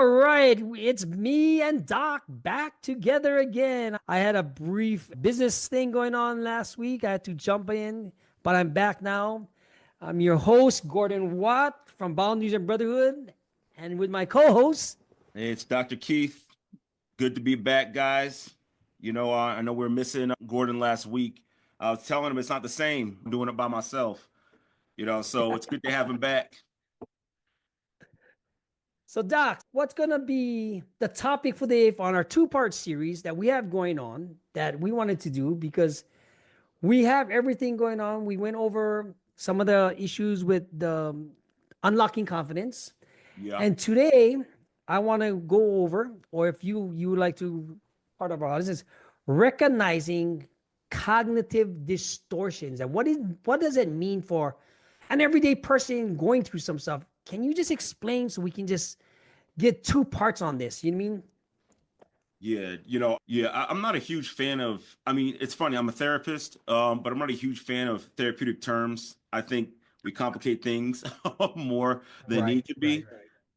All right, it's me and Doc back together again. I had a brief business thing going on last week. I had to jump in, but I'm back now. I'm your host, Gordon Wat from Boundaries and Brotherhood, and with my co-host. Hey, it's Dr. Keith. Good to be back, guys. I know we're missing Gordon last week. I was telling him it's not the same. I'm doing it by myself. So it's good to have him back. So, Doc, what's going to be the topic for the on our two-part series that we have going on that we wanted to do because we have everything going on. We went over some of the issues with the unlocking confidence. Yeah. And today, I want to go over, or if you would like to part of our audience, is recognizing cognitive distortions and what does it mean for an everyday person going through some stuff. Can you just explain so we can just get two parts on this? You know what I mean? I'm not a huge fan of, it's funny, I'm a therapist, but I'm not a huge fan of therapeutic terms. I think we complicate things more than Right, need to right. be.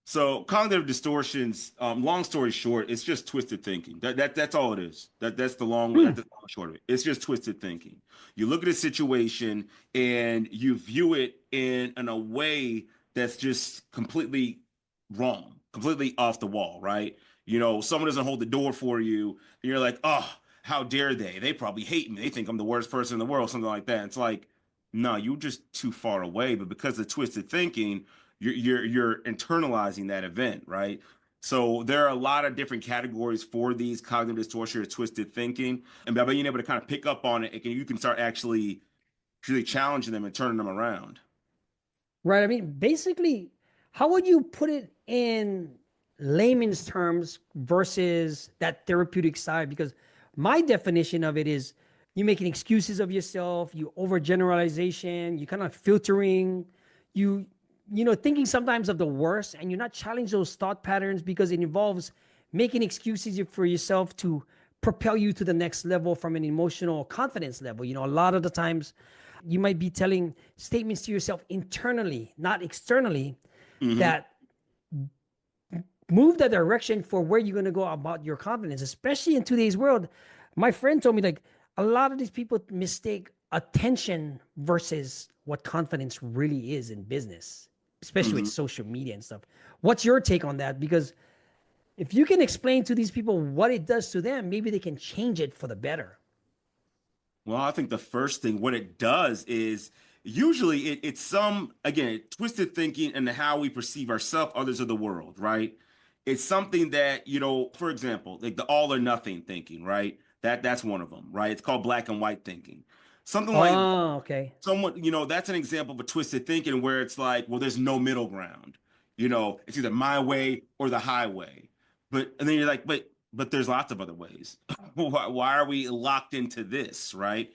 So cognitive distortions, long story short, it's just twisted thinking. That's all it is. That's the long short of it. It's just twisted thinking. You look at a situation and you view it in a way that's just completely wrong, completely off the wall, right? Someone doesn't hold the door for you, and you're like, oh, how dare they? They probably hate me. They think I'm the worst person in the world, something like that. It's like, no, you're just too far away. But because of twisted thinking, you're internalizing that event, right? So there are a lot of different categories for these cognitive distortion or twisted thinking, and by being able to kind of pick up on you can start actually really challenging them and turning them around. Right. I mean, basically, how would you put it in layman's terms versus that therapeutic side? Because my definition of it is you making excuses of yourself, you overgeneralization, you kind of filtering, you thinking sometimes of the worst, and you're not challenge those thought patterns because it involves making excuses for yourself to propel you to the next level from an emotional confidence level. A lot of the times you might be telling statements to yourself internally, not externally, Hmm. that move the direction for where you're going to go about your confidence, especially in today's world. My friend told me like a lot of these people mistake attention versus what confidence really is in business, especially with Hmm. social media and stuff. What's your take on that? Because if you can explain to these people what it does to them, maybe they can change it for the better. Well, I think the first thing, what it does is usually it's again, twisted thinking and how we perceive ourselves, others of the world, right? It's something that, for example, like the all or nothing thinking, right? That's one of them, right? It's called black and white thinking. Something like Oh, okay. someone, that's an example of a twisted thinking where it's like, well, there's no middle ground. It's either my way or the highway. And then you're like, but there's lots of other ways. Why are we locked into this, right?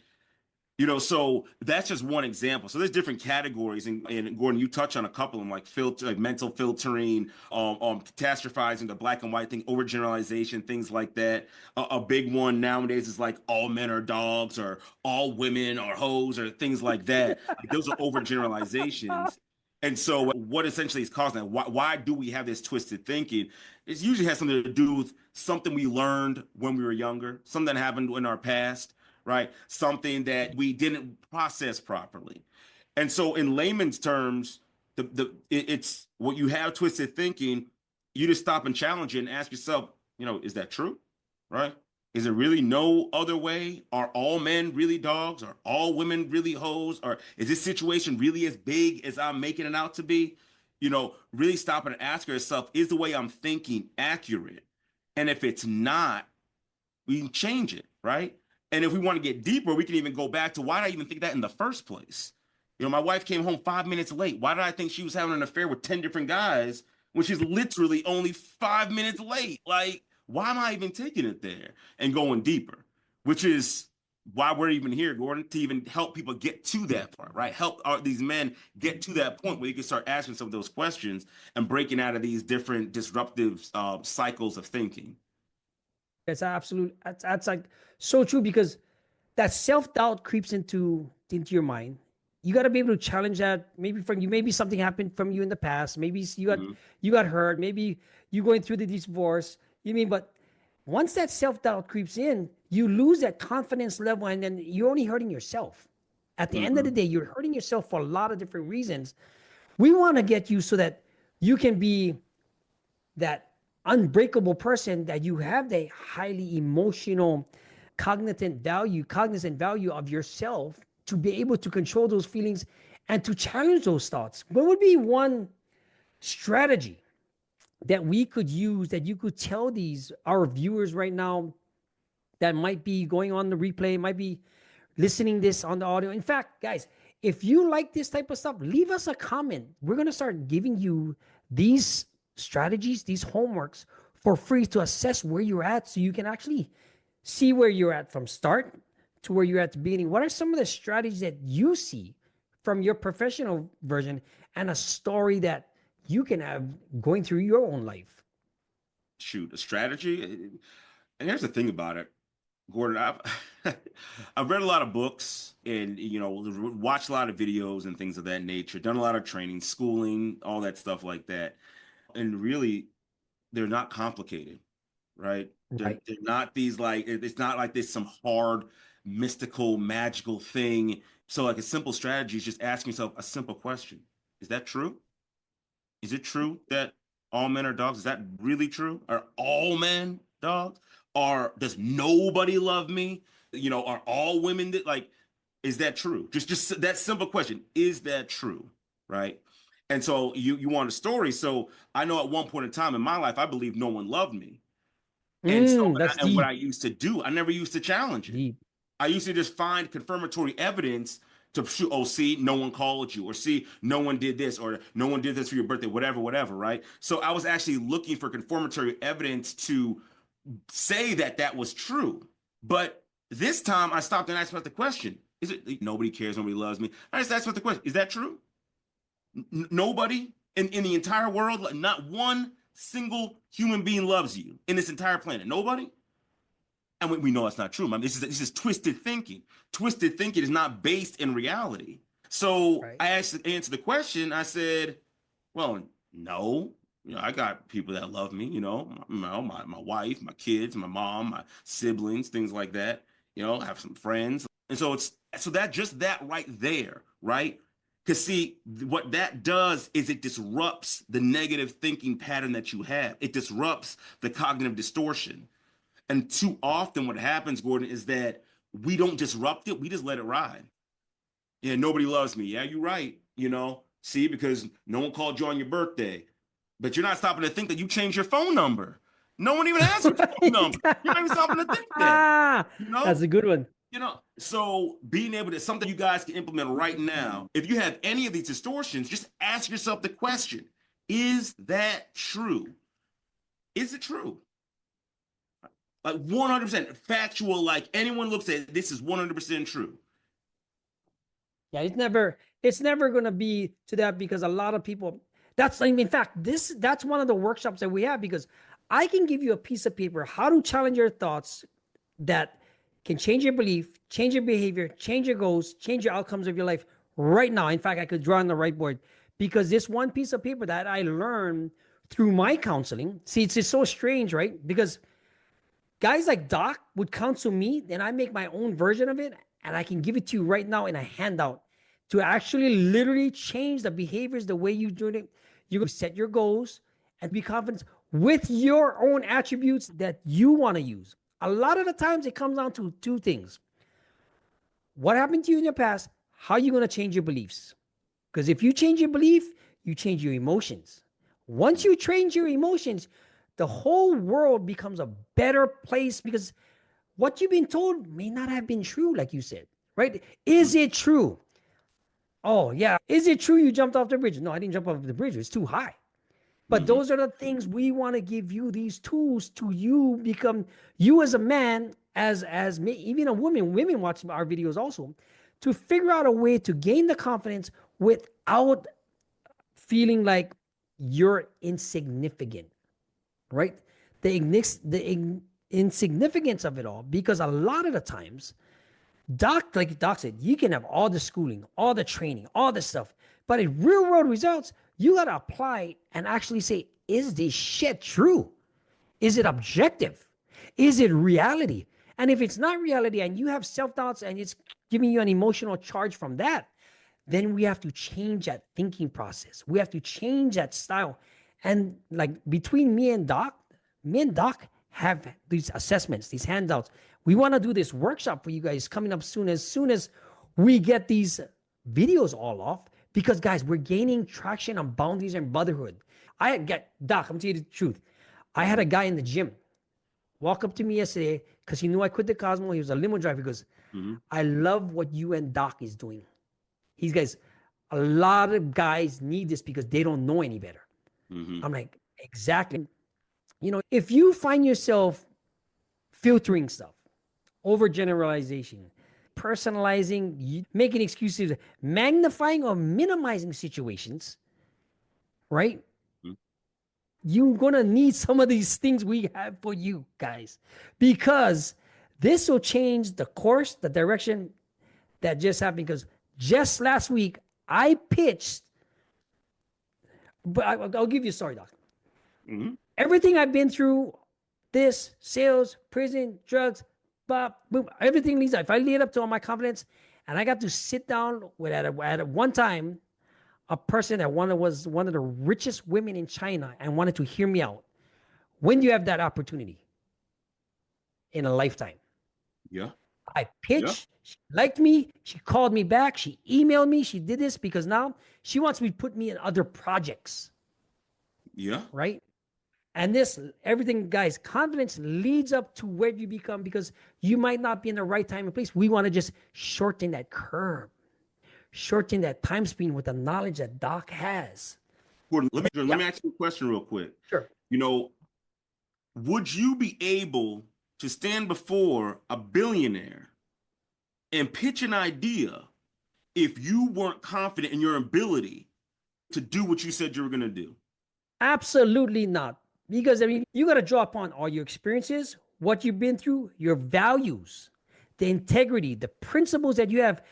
So that's just one example. So there's different categories, and Gordon, you touch on a couple of them, like filter, like mental filtering, catastrophizing, the black and white thing, overgeneralization, things like that. A big one nowadays is like all men are dogs, or all women are hoes, or things like that. Like those are overgeneralizations. And so, what essentially is causing that? Why do we have this twisted thinking? It usually has something to do with something we learned when we were younger, something that happened in our past, right? Something that we didn't process properly. And so, in layman's terms, it's what you have twisted thinking. You just stop and challenge it and ask yourself, is that true, right? Is there really no other way? Are all men really dogs? Are all women really hoes? Or is this situation really as big as I'm making it out to be? Really stop and ask yourself, is the way I'm thinking accurate? And if it's not, we can change it, right? And if we want to get deeper, we can even go back to why did I even think that in the first place? My wife came home 5 minutes late. Why did I think she was having an affair with 10 different guys when she's literally only 5 minutes late? Like, why am I even taking it there and going deeper? Which is why we're even here, Gordon, to even help people get to that part, right? Help these men get to that point where you can start asking some of those questions and breaking out of these different disruptive cycles of thinking. It's absolute. That's like so true because that self doubt creeps into your mind. you got to be able to challenge that. Maybe from you, maybe something happened from you in the past. Maybe Mhm. you got hurt. Maybe you going through the divorce. You mean, but once that self doubt creeps in, you lose that confidence level, and then you're only hurting yourself. At the end of the Mhm. day, you're hurting yourself for a lot of different reasons. We want to get you so that you can be that unbreakable person, that you have the highly emotional cognizant value of yourself to be able to control those feelings and to challenge those thoughts. What would be one strategy that we could use, that you could tell these our viewers right now that might be going on the replay, might be listening this on the audio? In fact, guys, if you like this type of stuff, leave us a comment. We're going to start giving you these strategies, these homeworks for free to assess where you're at, so you can actually see where you're at from start to where you're at the beginning. What are some of the strategies that you see from your professional version, and a story that you can have going through your own life? Shoot, a strategy. And here's the thing about it, Gordon. I've read a lot of books, and watched a lot of videos and things of that nature. Done a lot of training, schooling, all that stuff like that. And really, they're not complicated, right? Right. They're not these, like, it's not like this some hard mystical magical thing. So like a simple strategy is just asking yourself a simple question: is that true? Is it true that all men are dogs? Is that really true? Are all men dogs? Or does nobody love me? Are all women that, like, is that true? Just that simple question. Is that true? Right? And so you want a story. So I know at one point in time in my life, I believed no one loved me. And so, That's and what deep. I used to do, I never used to challenge it. Deep. I used to just find confirmatory evidence to shoot, oh, see, no one called you, or see, no one did this, or no one did this for your birthday, whatever, whatever, right? So I was actually looking for confirmatory evidence to say that that was true. But this time I stopped and asked about the question: is it nobody cares, nobody loves me? I just asked about the question: is that true? Nobody in the entire world, not one single human being loves you in this entire planet. Nobody. And we know that's not true. I mean, this is twisted thinking. Twisted thinking is not based in reality. So Right. I asked answered the question. I said, well, no. I got people that love me, my wife, my kids, my mom, my siblings, things like that. I have some friends. And that right there, right? Because see, what that does is it disrupts the negative thinking pattern that you have. It disrupts the cognitive distortion. And too often, what happens, Gordon, is that we don't disrupt it. We just let it ride. Yeah, nobody loves me. Yeah, you're right. See, because no one called you on your birthday, but you're not stopping to think that you changed your phone number. No one even asked your phone Right. number. You're not even stopping to think that. You That's know, a good one. So being able to, something you guys can implement right now. If you have any of these distortions, just ask yourself the question: is that true? Is it true? Like 100% factual, like anyone looks at it, this is 100% true. Yeah, it's never gonna be to that, because a lot of people, that's, I mean, in fact, that's one of the workshops that we have, because I can give you a piece of paper, how to challenge your thoughts, that can change your belief, change your behavior, change your goals, change your outcomes of your life right now. In fact, I could draw on the right board, because this one piece of paper that I learned through my counseling. See, it's just so strange, right? Because guys like Doc would counsel me, then I make my own version of it, and I can give it to you right now in a handout to actually literally change the behaviors, the way you do it. You set your goals and be confident with your own attributes that you want to use. A lot of the times it comes down to two things: what happened to you in your past, how are you going to change your beliefs? Because if you change your belief, you change your emotions. Once you change your emotions, the whole world becomes a better place, because what you've been told may not have been true, like you said, right? Is it true? Oh, yeah. Is it true you jumped off the bridge? No, I didn't jump off the bridge. It's too high. But Mm-hmm. those are the things we want to give you, these tools to you become you as a man, as me, even a woman. Women watch our videos also, to figure out a way to gain the confidence without feeling like you're insignificant, right? The insignificance of it all, because a lot of the times Doc, like Doc said, you can have all the schooling, all the training, all the stuff, but in real world results, you got to apply it and actually say, is this shit true? Is it objective? Is it reality? And if it's not reality and you have self doubts and it's giving you an emotional charge from that, then we have to change that thinking process. We have to change that style. And like between me and Doc have these assessments, these handouts. We want to do this workshop for you guys coming up soon as we get these videos all off. Because guys, we're gaining traction on boundaries and brotherhood. I get Doc, I'm telling you the truth. I had a guy in the gym walk up to me yesterday because he knew I quit the Cosmo. He was a limo driver. He goes, I love what you and Doc is doing. He's guys, a lot of guys need this because they don't know any better. I'm like, exactly. You know, if you find yourself filtering stuff, overgeneralization, personalizing, making excuses, magnifying or minimizing situations, right? You're going to need some of these things we have for you guys because this will change the course, the direction that just happened. Because just last week, I pitched, but I'll give you a story, Doc. Everything I've been through, this, sales, prison, drugs, boom, everything leads up. If I lead up to all my confidence, and I got to sit down with at one time, a person that was one of the richest women in China and wanted to hear me out. When do you have that opportunity? In a lifetime. Yeah. I pitched. Yeah. She liked me. She called me back. She emailed me. She did this because now she wants me to put me in other projects. Yeah. Right? And this, everything, guys, confidence leads up to where you become because you might not be in the right time and place. We want to just shorten that curve. Shorten that time span with the knowledge that Doc has. Gordon, let me ask you a question real quick. Sure. You know, would you be able to stand before a billionaire and pitch an idea if you weren't confident in your ability to do what you said you were going to do? Absolutely not. Because, I mean, you got to draw upon all your experiences, what you've been through, your values, the integrity, the principles that you have.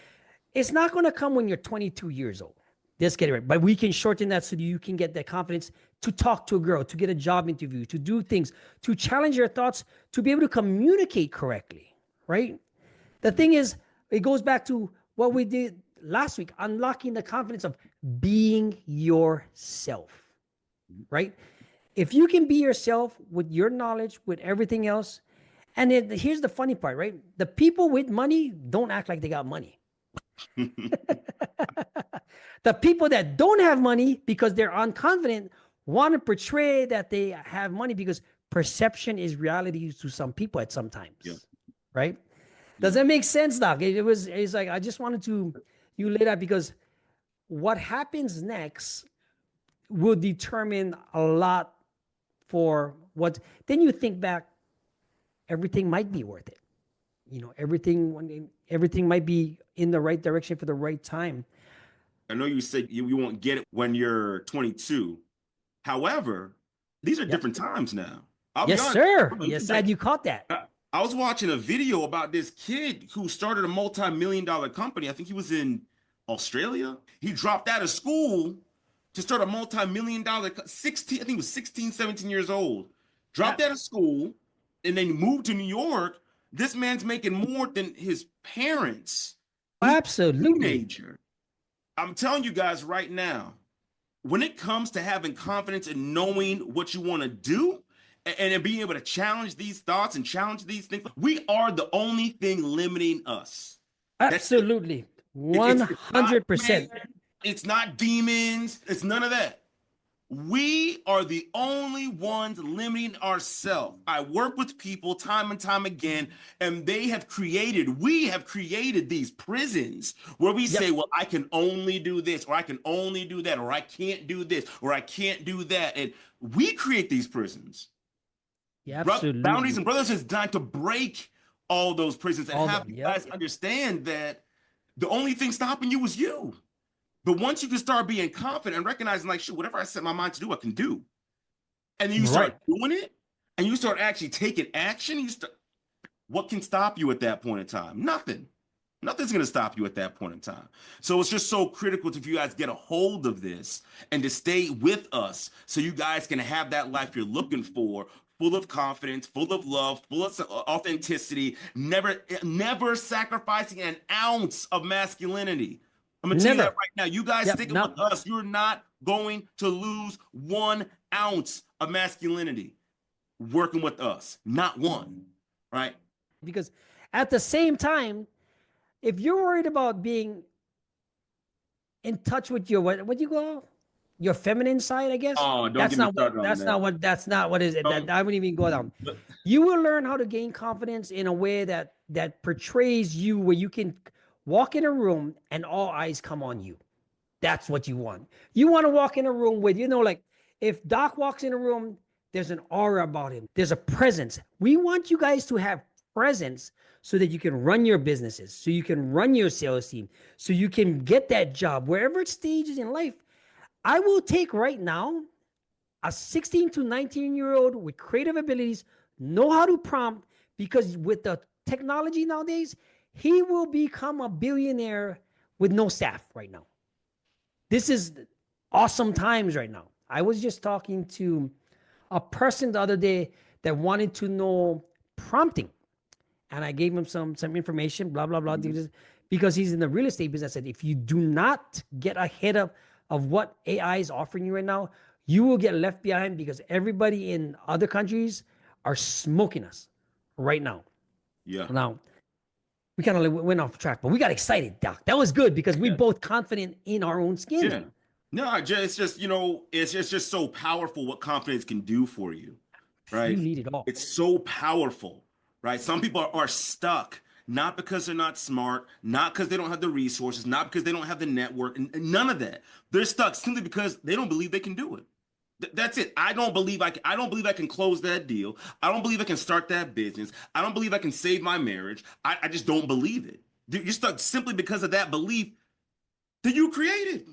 It's not going to come when you're 22 years old. Let's get it right. But we can shorten that so that you can get that confidence to talk to a girl, to get a job interview, to do things, to challenge your thoughts, to be able to communicate correctly, right? The thing is, it goes back to what we did last week, unlocking the confidence of being yourself, right? If you can be yourself with your knowledge, with everything else, and then here's the funny part, right? The people with money don't act like they got money. The people that don't have money because they're unconfident want to portray that they have money because perception is reality to some people at some times, right? Does that make sense, Doc? It's like, I just wanted to, you lay that because what happens next will determine a lot for what, then you think back, everything might be worth it. You know, everything might be in the right direction for the right time. I know you said you won't get it when you're 22. However, these are different times now. Yes, sir. Yes, glad you caught that. I was watching a video about this kid who started a multi-million-dollar company. I think he was in Australia. He dropped out of school to start a multi-million-dollar, 16, I think he was 16, 17 years old. Dropped out of school and then moved to New York. This man's making more than his parents. Absolutely. Teenager. I'm telling you guys right now, when it comes to having confidence and knowing what you want to do and being able to challenge these thoughts and challenge these things, we are the only thing limiting us. Absolutely. 100%. It's not demons. It's none of that. We are the only ones limiting ourselves. I work with people time and time again, and we have created these prisons where we say, well, I can only do this, or I can only do that, or I can't do this, or I can't do that. And we create these prisons. Yeah, absolutely. Boundaries and Brothers is designed to break all those prisons and have you guys understand that the only thing stopping you is you. But once you can start being confident and recognizing, like, shit, whatever I set my mind to do, I can do. And then you start doing it, and you start actually taking action. What can stop you at that point in time? Nothing. Nothing's going to stop you at that point in time. So it's just so critical to you guys get a hold of this and to stay with us so you guys can have that life you're looking for, full of confidence, full of love, full of authenticity, never sacrificing an ounce of masculinity. I'm gonna tell you that Never. right now. You guys Yep. sticking with No, us, you're not going to lose 1 ounce of masculinity working with us. Not one, right? because at the same time, if you're worried about being in touch with your what you call your feminine side, I guess Oh, don't get me started on that. that's not what is it. That Don't, I wouldn't even go down. You will learn how to gain confidence in a way that portrays you where you can walk in a room and all eyes come on you. That's what you want. You want to walk in a room with, like if Doc walks in a room, there's an aura about him. There's a presence. We want you guys to have presence so that you can run your businesses, so you can run your sales team, so you can get that job, wherever it stages in life. I will take right now a 16 to 19-year-old with creative abilities, know how to prompt, because with the technology nowadays, he will become a billionaire with no staff right now. This is awesome times right now. I was just talking to a person the other day that wanted to know prompting. And I gave him some information, blah, blah, blah, because he's in the real estate business. I said, if you do not get ahead of what AI is offering you right now, you will get left behind because everybody in other countries are smoking us right now. Yeah. Now, we kind of went off track, but we got excited, Doc. That was good because we both confident in our own skin. Yeah. No, it's just, it's just so powerful what confidence can do for you, right? You need it all. It's so powerful, right? Some people are stuck, not because they're not smart, not because they don't have the resources, not because they don't have the network, and none of that. They're stuck simply because they don't believe they can do it. That's it. I don't believe I can close that deal. I don't believe I can start that business. I don't believe I can save my marriage. I just don't believe it. You're stuck simply because of that belief that you created.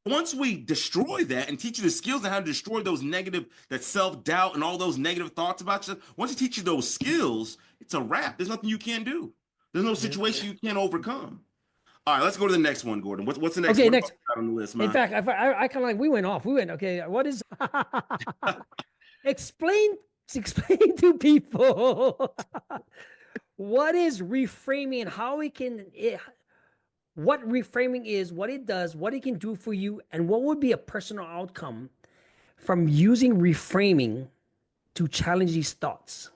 Once we destroy that and teach you the skills on how to destroy those negative, that self-doubt and all those negative thoughts about you, once you teach you those skills, it's a wrap. There's nothing you can't do. There's no situation you can't overcome. All right, let's go to the next one, Gordon. What's the next? Okay, what next on the list, man? In fact, I kind of like we went off. We went okay. What is explain to people what is reframing and how what reframing is, what it does, what it can do for you, and what would be a personal outcome from using reframing to challenge these thoughts.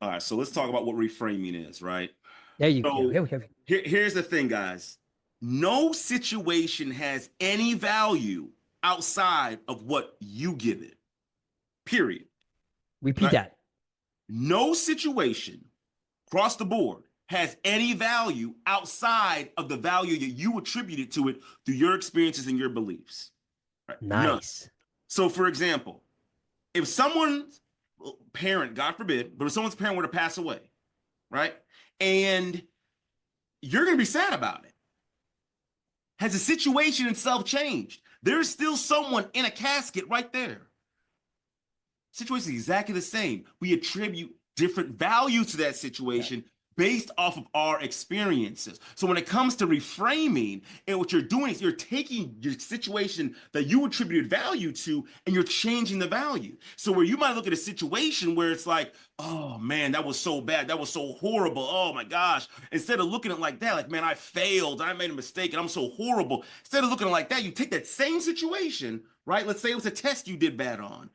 All right, so let's talk about what reframing is, right? There you go. Here's the thing, guys. No situation has any value outside of what you give it. Period. Repeat that. No situation across the board has any value outside of the value that you attributed to it through your experiences and your beliefs. Right? Nice. None. So, for example, if someone's parent, God forbid, but if someone's parent were to pass away, right? And you're going to be sad about it. Has the situation itself changed? There's still someone in a casket right there. Situation is exactly the same. We attribute different value to that situation based off of our experiences. So when it comes to reframing, and what you're doing is you're taking your situation that you attributed value to and you're changing the value. So where you might look at a situation where it's like, oh man, that was so bad, that was so horrible, oh my gosh. Instead of looking at it like that, like, man, I failed, I made a mistake and I'm so horrible. Instead of looking at it like that, you take that same situation, right? Let's say it was a test you did bad on.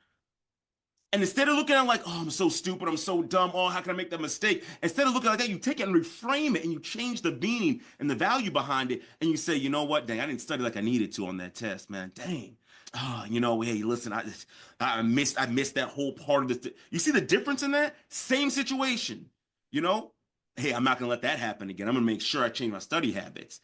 And instead of looking at it like, oh, I'm so stupid, I'm so dumb, oh, how can I make that mistake? Instead of looking like that, you take it and reframe it and you change the meaning and the value behind it. And you say, you know what, dang, I didn't study like I needed to on that test, man. Dang. Oh, hey, listen, I missed that whole part of this. You see the difference in that? Same situation, Hey, I'm not going to let that happen again. I'm going to make sure I change my study habits.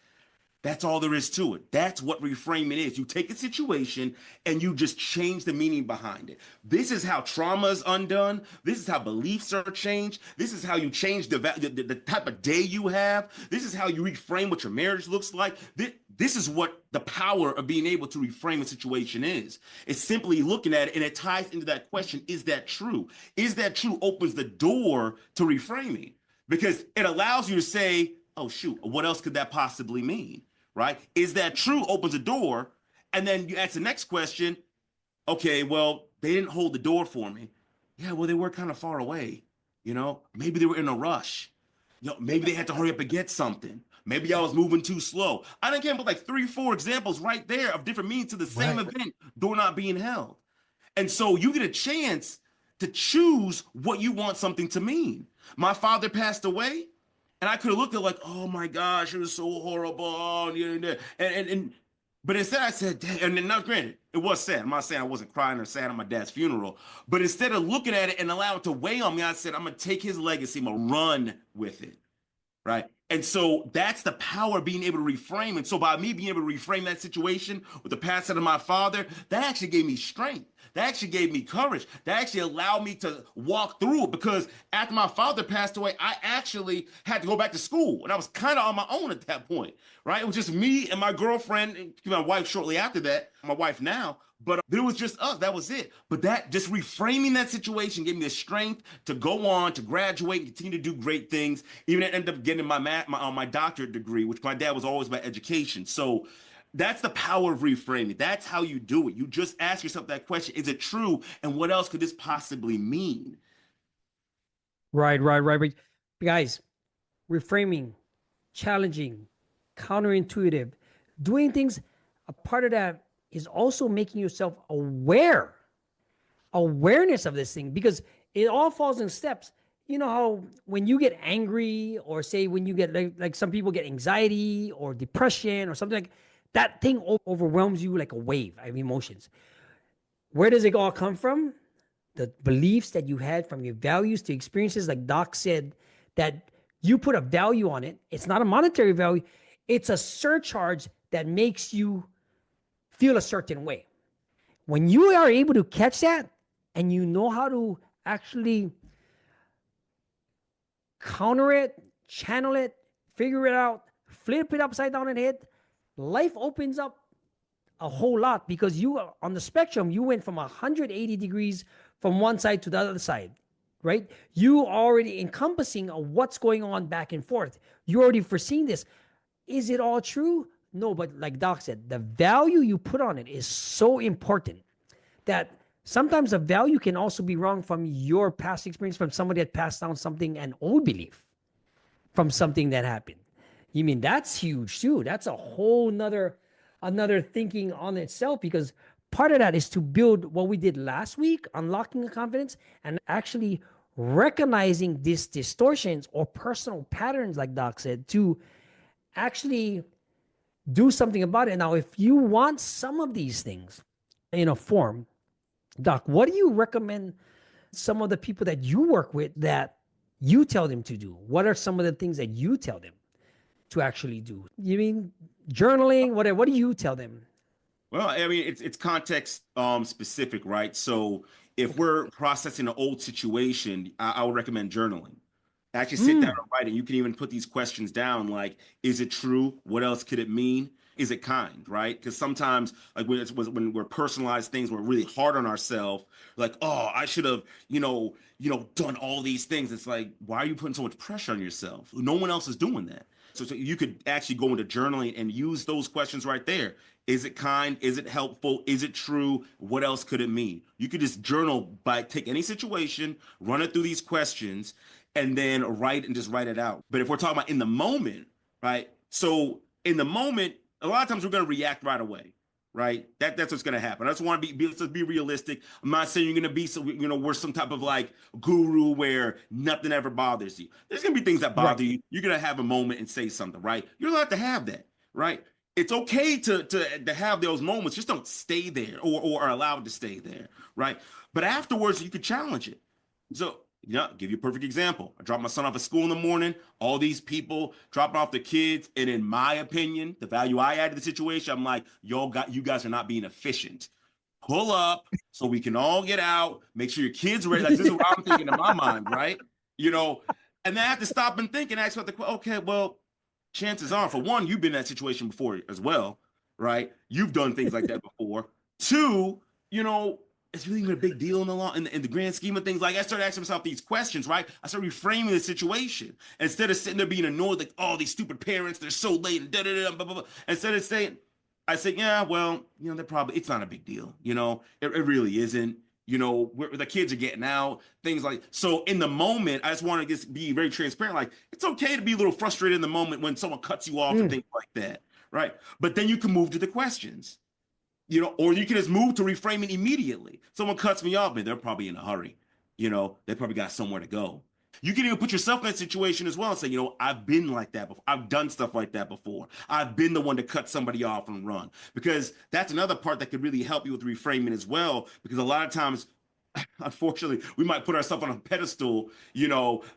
That's all there is to it. That's what reframing is. You take a situation and you just change the meaning behind it. This is how trauma is undone. This is how beliefs are changed. This is how you change the type of day you have. This is how you reframe what your marriage looks like. This is what the power of being able to reframe a situation is. It's simply looking at it, and it ties into that question, is that true? Is that true opens the door to reframing. because it allows you to say, oh, shoot, what else could that possibly mean? Right? Is that true? Opens a door. And then you ask the next question. Okay, well, they didn't hold the door for me. Yeah, well, they were kind of far away. Maybe they were in a rush. Maybe they had to hurry up and get something. Maybe I was moving too slow. I done came up with like 3, 4 examples right there of different meanings to the same event, door not being held. And so you get a chance to choose what you want something to mean. My father passed away, and I could have looked at it like, oh my gosh, it was so horrible. But instead I said, and then now granted, it was sad. I'm not saying I wasn't crying or sad at my dad's funeral, but instead of looking at it and allow it to weigh on me, I said, I'm gonna take his legacy, I'm gonna run with it. Right. And so that's the power of being able to reframe. And so by me being able to reframe that situation with the passing of my father, that actually gave me strength. That actually gave me courage. That actually allowed me to walk through it, because after my father passed away, I actually had to go back to school. And I was kind of on my own at that point, right? It was just me and my girlfriend, and my wife shortly after that, my wife now. But it was just us. That was it. But that just reframing that situation gave me the strength to go on, to graduate, and continue to do great things. Even end up getting my doctorate degree, which my dad was always about education. So that's the power of reframing. That's how you do it. You just ask yourself that question: is it true? And what else could this possibly mean? Right. But guys, reframing, challenging, counterintuitive, doing things. A part of that is also making yourself awareness of this thing, because it all falls in steps. You know how when you get angry, or say when you get like some people get anxiety or depression or something, like that thing overwhelms you like a wave of emotions. Where does it all come from? The beliefs that you had, from your values to experiences, like Doc said, that you put a value on it. It's not a monetary value. It's a surcharge that makes you feel a certain way. When you are able to catch that, and you know how to actually counter it, channel it, figure it out, flip it upside down and head, life opens up a whole lot, because you are on the spectrum. You went from 180 degrees from one side to the other side, right? You already encompassing what's going on back and forth. You already foreseeing this. Is it all true? No, but like Doc said, the value you put on it is so important that sometimes the value can also be wrong from your past experience, from somebody that passed down something, an old belief from something that happened. You mean that's huge too? That's a whole another thinking on itself, because part of that is to build what we did last week, unlocking the confidence, and actually recognizing these distortions or personal patterns, like Doc said, to actually do something about it. Now, if you want some of these things in a form, Doc, what do you recommend some of the people that you work with that you tell them to do? What are some of the things that you tell them to actually do? You mean journaling? What do you tell them? Well, I mean, it's context specific, right? So if we're processing an old situation, I would recommend journaling. Actually sit down and write it. You can even put these questions down, like, is it true? What else could it mean? Is it kind, right? Because sometimes, like when we're personalized things, we're really hard on ourselves. Like, oh, I should have, done all these things. It's like, why are you putting so much pressure on yourself? No one else is doing that. So you could actually go into journaling and use those questions right there. Is it kind? Is it helpful? Is it true? What else could it mean? You could just journal by take any situation, run it through these questions, and then just write it out. But if we're talking about in the moment, right? So in the moment, a lot of times we're going to react right away, right? That's what's going to happen. I just want to let's be realistic. I'm not saying you're going to be we're some type of like guru where nothing ever bothers you. There's going to be things that bother you. You're going to have a moment and say something, right? You're allowed to have that, right? It's okay to have those moments. Just don't stay there or are allowed to stay there, right? But afterwards, you could challenge it. So, give you a perfect example. I dropped my son off at school in the morning. All these people dropping off the kids, and in my opinion, the value I add to the situation, I'm like, you guys are not being efficient. Pull up so we can all get out. Make sure your kids are ready. Like, this is what I'm thinking in my mind, right? And then I have to stop and think and ask what okay, well, chances are, for one, you've been in that situation before as well, right? You've done things like that before. Two, it's really even a big deal in the long in the grand scheme of things. Like I started asking myself these questions, right? I started reframing the situation instead of sitting there being annoyed, like, oh, these stupid parents, they're so late and da da da blah, blah, blah. Instead of saying, I said, yeah, well, they're probably it's not a big deal, it really isn't. The kids are getting out, things like so. In the moment, I just want to just be very transparent. Like, it's okay to be a little frustrated in the moment when someone cuts you off and things like that, right? But then you can move to the questions. Or you can just move to reframing immediately. Someone cuts me off, man, they're probably in a hurry. They probably got somewhere to go. You can even put yourself in that situation as well and say, I've been like that before. I've done stuff like that before. I've been the one to cut somebody off and run. Because that's another part that could really help you with reframing as well. Because a lot of times, unfortunately, we might put ourselves on a pedestal,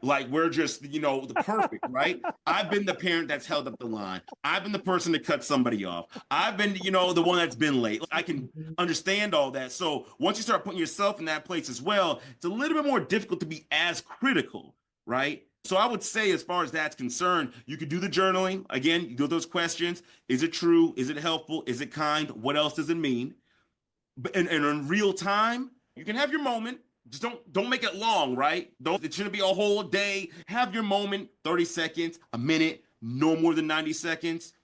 like we're just, the perfect, right? I've been the parent that's held up the line. I've been the person to cut somebody off. I've been, the one that's been late. I can understand all that. So once you start putting yourself in that place as well, it's a little bit more difficult to be as critical, right? So I would say, as far as that's concerned, you could do the journaling. Again, you do those questions. Is it true? Is it helpful? Is it kind? What else does it mean? And in real time, you can have your moment. Just don't make it long, right? It shouldn't be a whole day. Have your moment, 30 seconds, a minute, no more than 90 seconds.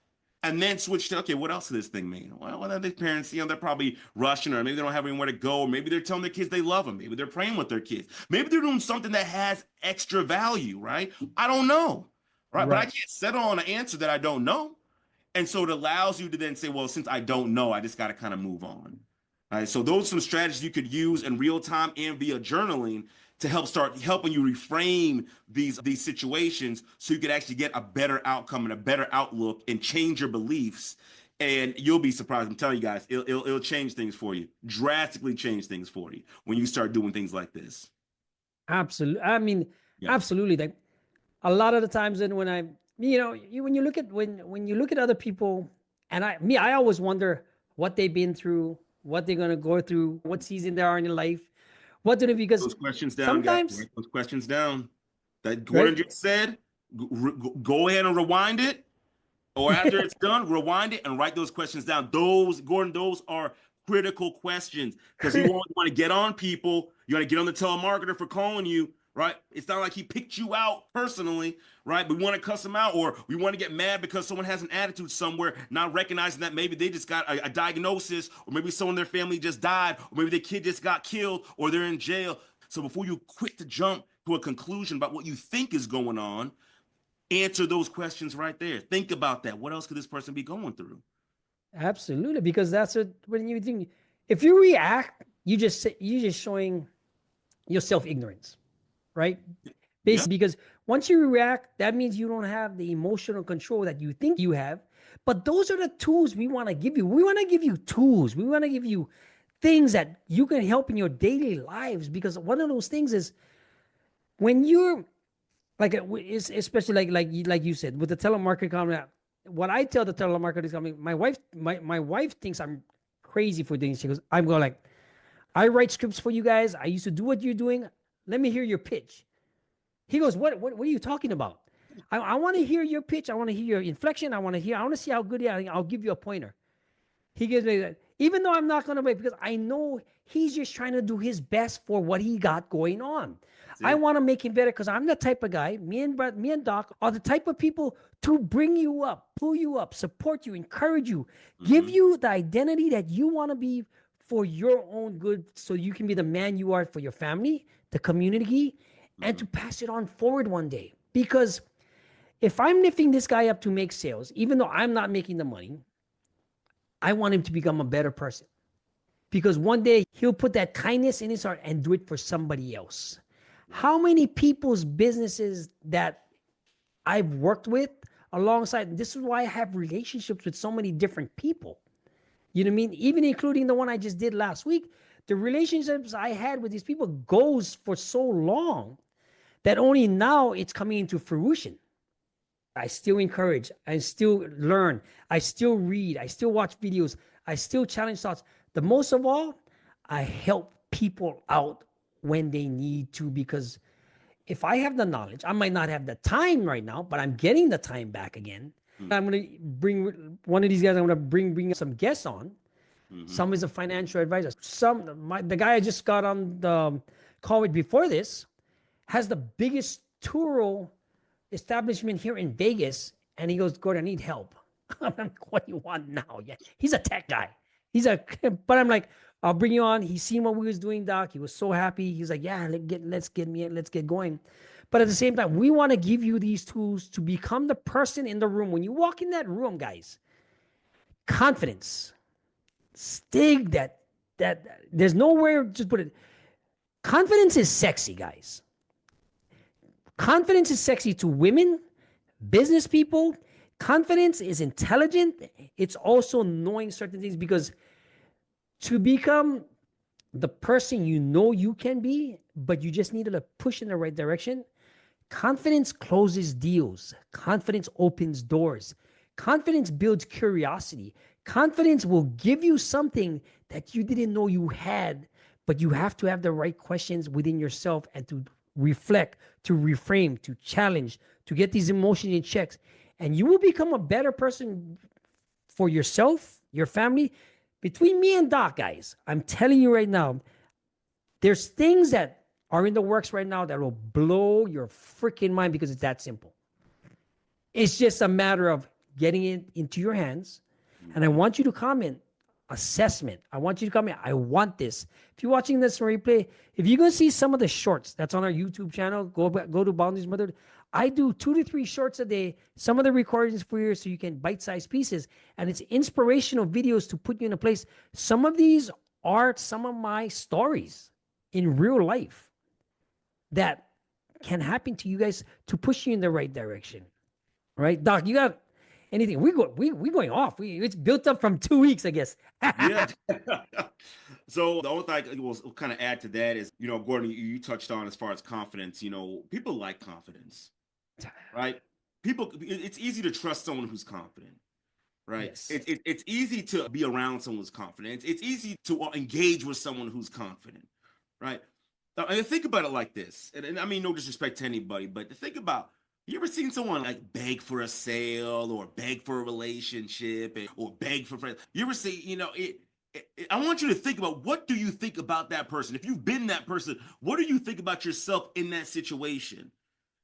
And then switch to, okay, what else does this thing mean? Well, what are the parents, they're probably rushing, or maybe they don't have anywhere to go, or maybe they're telling their kids they love them. Maybe they're praying with their kids. Maybe they're doing something that has extra value, right? I don't know, right? But I can't settle on an answer that I don't know. And so it allows you to then say, well, since I don't know, I just got to kind of move on. All right, so those are some strategies you could use in real time and via journaling to start helping you reframe these situations so you could actually get a better outcome and a better outlook and change your beliefs. And you'll be surprised. I'm telling you guys, it'll change things for you, drastically change things for you when you start doing things like this. Absolutely. I mean, absolutely. Like a lot of the times, then when when you look at when you look at other people, and I always wonder what they've been through, what they're gonna go through, what season they are in their life, what do they, because those questions down, sometimes guys. Write those questions down that Gordon just said. Go ahead and rewind it, or after it's done, rewind it and write those questions down. Gordon, those are critical questions because you want to get on people. You want to get on the telemarketer for calling you, right? It's not like he picked you out personally, right? But we want to cuss him out, or we want to get mad because someone has an attitude somewhere, not recognizing that maybe they just got a diagnosis, or maybe someone in their family just died, or maybe their kid just got killed, or they're in jail. So before you quit to jump to a conclusion about what you think is going on, answer those questions right there. Think about that. What else could this person be going through? Absolutely, because that's when you think, if you react, you're just showing yourself ignorance, right? Basically, because once you react, that means you don't have the emotional control that you think you have. But those are the tools we want to give you. We want to give you tools. We want to give you things that you can help in your daily lives. Because one of those things is when you're like, especially like you said, with the telemarketer coming out. What I tell the telemarketers coming, my wife thinks I'm crazy for doing. She goes, I'm going like, I write scripts for you guys. I used to do what you're doing. Let me hear your pitch. He goes, what are you talking about? I want to hear your pitch. I want to hear your inflection. I want to see how good you are. I'll give you a pointer. He gives me that. Even though I'm not going to wait, because I know he's just trying to do his best for what he got going on. I want to make him better because I'm the type of guy, me and Doc are the type of people to bring you up, pull you up, support you, encourage you, give you the identity that you want to be for your own good, so you can be the man you are for your family, the community, and to pass it on forward one day. Because if I'm lifting this guy up to make sales, even though I'm not making the money, I want him to become a better person. Because one day he'll put that kindness in his heart and do it for somebody else. How many people's businesses that I've worked with alongside, this is why I have relationships with so many different people. You know what I mean? Even including the one I just did last week, the relationships I had with these people goes for so long that only now it's coming into fruition. I still encourage, I still learn, I still read, I still watch videos, I still challenge thoughts. The most of all, I help people out when they need to, because if I have the knowledge, I might not have the time right now, but I'm getting the time back again. I'm going to bring one of these guys, I'm going to bring some guests on Some is a financial advisor. The guy I just got on the call with before this has the biggest tour establishment here in Vegas. And he goes, Gordon, I need help. I'm like, what do you want now? Yeah. He's a tech guy. But I'm like, I'll bring you on. He seen what we was doing, Doc. He was so happy. He's like, yeah, let's get going. But at the same time, we want to give you these tools to become the person in the room. When you walk in that room, guys, confidence, stig that there's nowhere to put it. Confidence is sexy, guys. Confidence is sexy to women, business people. Confidence is intelligent. It's also knowing certain things, because to become the person you know you can be, but you just needed a push in the right direction. Confidence closes deals. Confidence opens doors. Confidence builds curiosity. Confidence will give you something that you didn't know you had, but you have to have the right questions within yourself and to reflect, to reframe, to challenge, to get these emotions in checks. And you will become a better person for yourself, your family. Between me and Doc, guys, I'm telling you right now, there's things that are in the works right now that will blow your freaking mind, because it's that simple. It's just a matter of getting it into your hands. And I want you to comment assessment. I want you to comment, I want this. If you're watching this replay, if you're going to see some of the shorts that's on our YouTube channel, go to Boundaries Mother. I do 2 to 3 shorts a day. Some of the recordings for you, so you can bite-sized pieces. And it's inspirational videos to put you in a place. Some of these are some of my stories in real life that can happen to you guys to push you in the right direction. Right? Doc, you got anything? We going off. It's built up from 2 weeks, I guess. Yeah. So the only thing I will kind of add to that is, Gordon, you touched on as far as confidence. People like confidence, right? It's easy to trust someone who's confident, right? Yes. It's easy to be around someone who's confident. It's easy to engage with someone who's confident, right? And think about it like this, and I mean no disrespect to anybody, but think about, you ever seen someone like beg for a sale or beg for a relationship or beg for friends? You ever see, I want you to think about, what do you think about that person? If you've been that person, what do you think about yourself in that situation?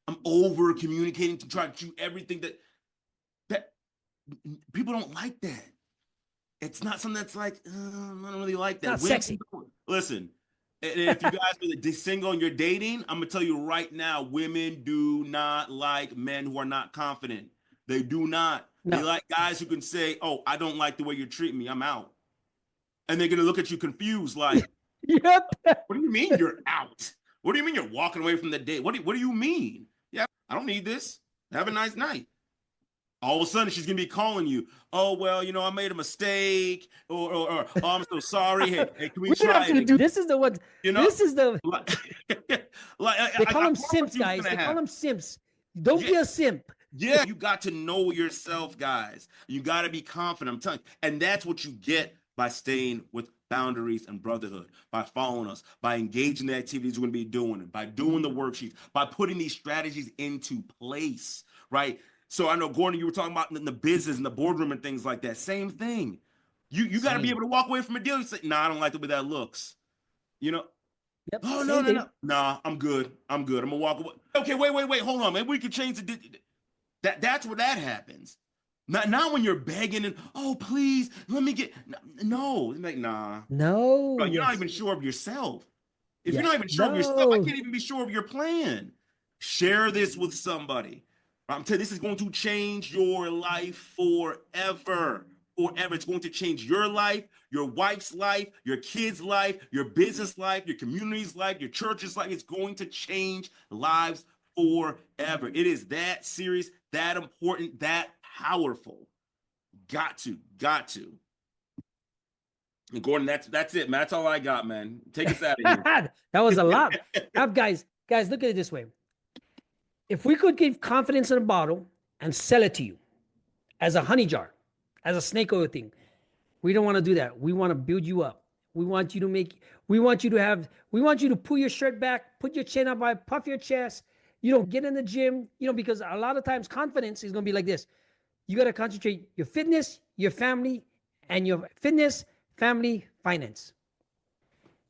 I'm over communicating to try to do everything that people don't like that. It's not something that's like, I don't really like that. Not sexy. Listen, and if you guys are single and you're dating, I'm gonna tell you right now, women do not like men who are not confident. They do not. No. They like guys who can say, "Oh, I don't like the way you're treating me. I'm out," and they're gonna look at you confused, like, "Yep. What do you mean you're out? What do you mean you're walking away from the date? What do you mean? Yeah, I don't need this. Have a nice night." All of a sudden, she's gonna be calling you. "Oh, well, I made a mistake," or "Oh, I'm so sorry. Hey, can we try it?" This is the one. This is the. They call them simps, guys. They call them simps. Don't be a simp. Yeah, you got to know yourself, guys. You got to be confident. I'm telling you, and that's what you get by staying with Boundaries and Brotherhood, by following us, by engaging the activities we're going to be doing, by doing the worksheets, by putting these strategies into place, right? So I know, Gordon, you were talking about in the business and the boardroom and things like that. Same thing. You got to be able to walk away from a deal and say, "Nah, I don't like the way that looks." Yep. "Oh, no. Nah, I'm good. I'm gonna walk away." Okay, wait. Hold on. Maybe we could change that's where that happens. Not when you're begging and, "Oh, please, let me get." No, like, nah. No. Bro, you're not even sure of yourself. If you're not even sure of yourself, I can't even be sure of your plan. Share this with somebody. I'm telling you, this is going to change your life forever. Forever. It's going to change your life, your wife's life, your kids' life, your business life, your community's life, your church's life. It's going to change lives forever. It is that serious, that important, that powerful. Got to. And Gordon, that's it, man. That's all I got, man. Take us out of here. That was a lot. Now, guys, look at it this way. If we could give confidence in a bottle and sell it to you as a honey jar, as a snake oil thing, we don't want to do that. We want to build you up. We want you to pull your shirt back, put your chin up high, puff your chest, get in the gym, because a lot of times confidence is going to be like this. You got to concentrate your fitness, your family, and your fitness, family, finance.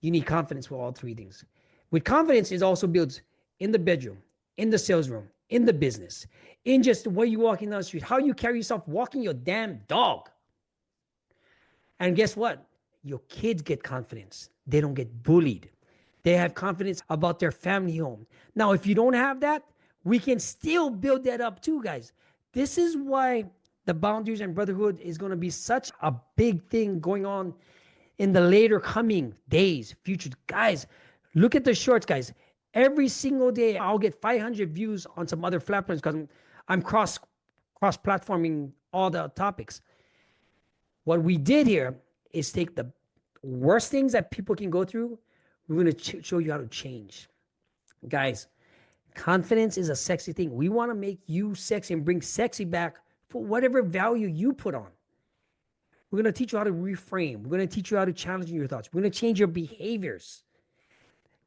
You need confidence for all three things. With confidence, it also builds in the bedroom, in the sales room, in the business, in just the way you walking down the street, how you carry yourself, walking your damn dog. And guess what? Your kids get confidence. They don't get bullied. They have confidence about their family home. Now, if you don't have that, we can still build that up too, guys. This is why the boundaries and brotherhood is going to be such a big thing going on in the later coming days, future. Guys, look at the shorts, guys. Every single day, I'll get 500 views on some other platforms because I'm cross platforming all the topics. What we did here is take the worst things that people can go through. We're going to show you how to change. Guys, confidence is a sexy thing. We want to make you sexy and bring sexy back for whatever value you put on. We're going to teach you how to reframe. We're going to teach you how to challenge your thoughts. We're going to change your behaviors.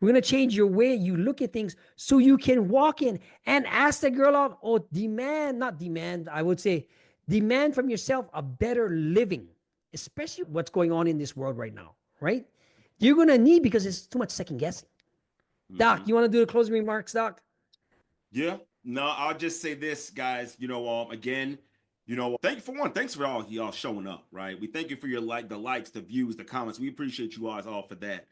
We're going to change your way you look at things so you can walk in and ask the girl out or not demand, I would say, demand from yourself a better living, especially what's going on in this world right now, right? You're going to need, because it's too much second guessing. Doc, you want to do the closing remarks, Doc? Yeah. No, I'll just say this, guys. Again, thanks for all y'all showing up, right? We thank you for the likes, the views, the comments. We appreciate you guys all for that.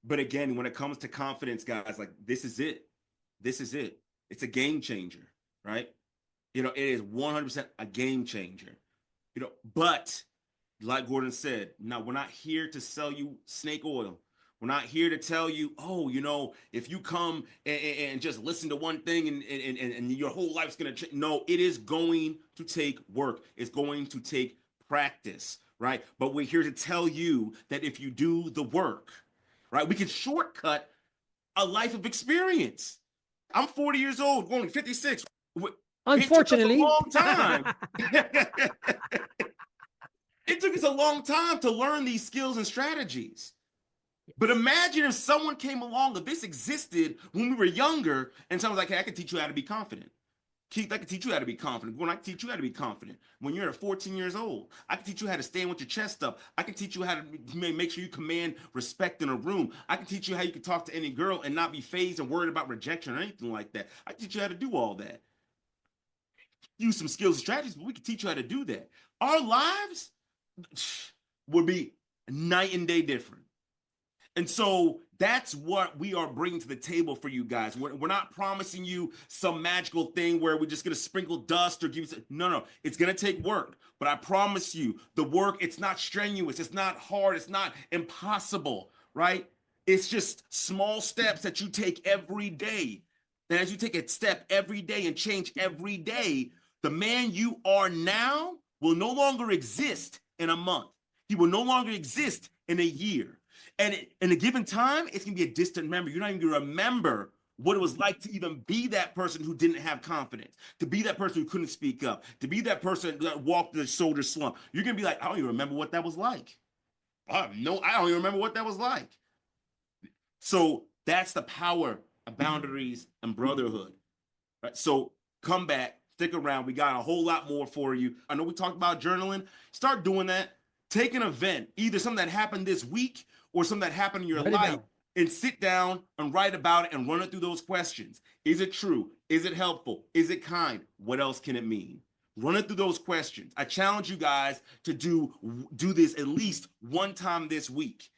But again, when it comes to confidence, guys, like this is it. This is it. It's a game changer, right? It is 100% a game changer. But like Gordon said, now we're not here to sell you snake oil. We're not here to tell you, oh, if you come and just listen to one thing and your whole life's going to change. No, it is going to take work. It's going to take practice, right? But we're here to tell you that if you do the work, right, we can shortcut a life of experience. I'm 40 years old, only 56. Unfortunately. It took us a long time. It took us a long time to learn these skills and strategies. But imagine if someone came along, if this existed when we were younger, and someone's like, hey, I can teach you how to be confident. Keith, I can teach you how to be confident. Gordon, I can teach you how to be confident. When you're 14 years old, I can teach you how to stand with your chest up. I can teach you how to make sure you command respect in a room. I can teach you how you can talk to any girl and not be fazed and worried about rejection or anything like that. I can teach you how to do all that. Use some skills and strategies, but we can teach you how to do that. Our lives would be night and day different. And so that's what we are bringing to the table for you guys. We're not promising you some magical thing where we're just going to sprinkle dust or give you some. No. It's going to take work. But I promise you, the work, it's not strenuous. It's not hard. It's not impossible, right? It's just small steps that you take every day. And as you take a step every day and change every day, the man you are now will no longer exist in a month. He will no longer exist in a year. And in a given time, it's going to be a distant memory. You're not even going to remember what it was like to even be that person who didn't have confidence, to be that person who couldn't speak up, to be that person that walked the shoulder slump. You're going to be like, I don't even remember what that was like. I don't even remember what that was like. So that's the power of boundaries and brotherhood. Right? So come back, stick around. We got a whole lot more for you. I know we talked about journaling. Start doing that. Take an event, either something that happened this week or something that happened in your life, and sit down and write about it and run it through those questions. Is it true? Is it helpful? Is it kind? What else can it mean? Run it through those questions. I challenge you guys to do this at least one time this week.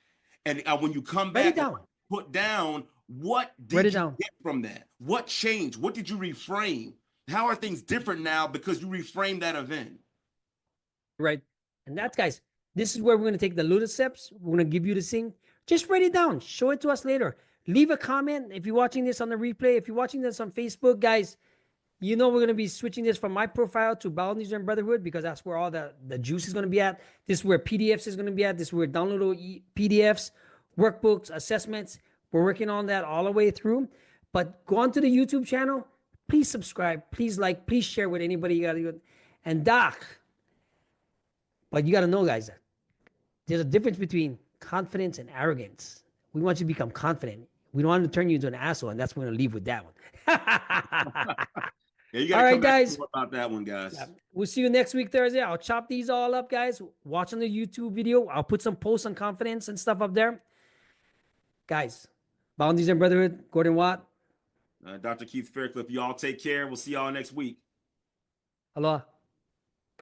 And when you come back, put down, what did you get from that? What changed? What did you reframe? How are things different now because you reframed that event? Right. And that's, guys, this is where we're going to take the little steps. We're going to give you the thing. Just write it down. Show it to us later. Leave a comment. If you're watching this on the replay, if you're watching this on Facebook, guys, we're going to be switching this from my profile to Boundaries and Brotherhood because that's where all the juice is going to be at. This is where PDFs is going to be at. This is where downloadable PDFs, workbooks, assessments. We're working on that all the way through. But go on to the YouTube channel. Please subscribe. Please like. Please share with anybody you got to do. And Doc, but you got to know, guys, there's a difference between confidence and arrogance. We want you to become confident. We don't want to turn you into an asshole, and that's what we're going to leave with that one. Yeah, you got All to right, come back guys. more about that one, Yeah. guys. We'll see you next week, Thursday. I'll chop these all up, guys. Watch on the YouTube video. I'll put some posts on confidence and stuff up there. Guys, Boundaries and Brotherhood, Gordon Wat. Dr. Keith Fairclough, y'all take care. We'll see y'all next week. Aloha.